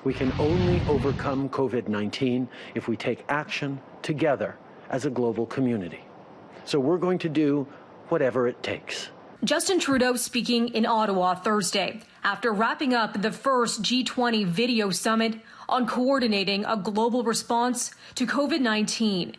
We can only overcome COVID-19 if we take action together as a global community. So we're going to do whatever it takes. Justin Trudeau speaking in Ottawa Thursday after wrapping up the first G20 video summit on coordinating a global response to COVID-19.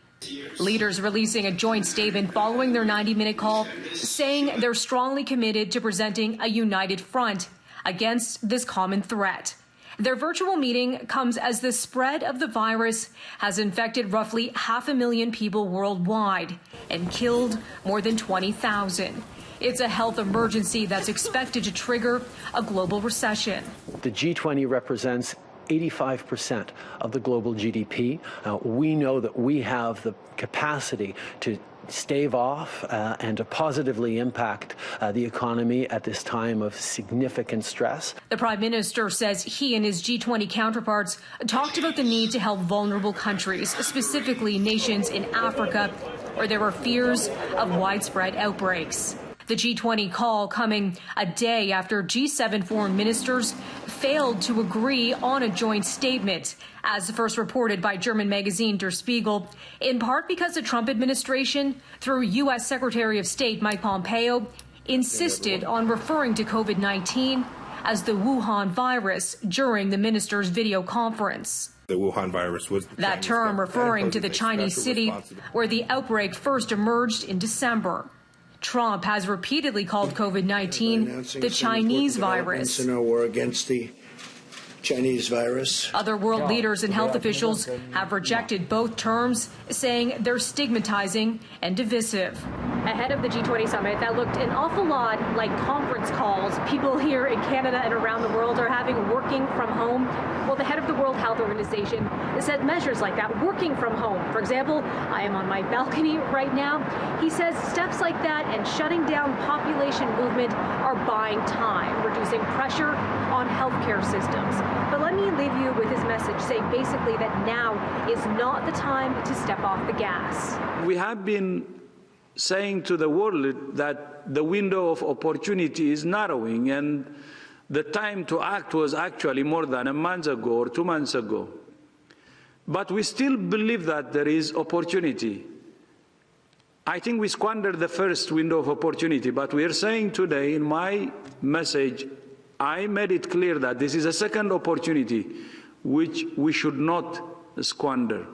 Leaders releasing a joint statement following their 90-minute call, saying they're strongly committed to presenting a united front against this common threat. Their virtual meeting comes as the spread of the virus has infected roughly 500,000 people worldwide and killed more than 20,000. It's a health emergency that's expected to trigger a global recession. The G20 represents 85% of the global GDP. We know that we have the capacity to stave off and to positively impact the economy at this time of significant stress. The Prime Minister says he and his G20 counterparts talked about the need to help vulnerable countries, specifically nations in Africa, where there are fears of widespread outbreaks. The G20 call coming a day after G7 foreign ministers failed to agree on a joint statement, as first reported by German magazine Der Spiegel, in part because the Trump administration, through U.S. Secretary of State Mike Pompeo, insisted on referring to COVID-19 as the Wuhan virus during the ministers' video conference. The Wuhan virus was that term referring to the Chinese city where the outbreak first emerged in December. Trump has repeatedly called COVID-19 the Chinese virus. In our war against the Chinese virus. Other world leaders and health officials have rejected both terms, saying they're stigmatizing and divisive. Ahead of the G20 summit, that looked an awful lot like conference calls people here in Canada and around the world are having working from home. Well, the head of the World Health Organization said measures like that, working from home. For example, I am on my balcony right now. He says steps like that and shutting down population movement are buying time, reducing pressure on healthcare systems. But let me leave you with his message, saying basically that now is not the time to step off the gas. We have been saying to the world that the window of opportunity is narrowing, and the time to act was actually more than a month ago or 2 months ago. But we still believe that there is opportunity. I think we squandered the first window of opportunity, but we are saying today in my message, I made it clear that this is a second opportunity which we should not squander.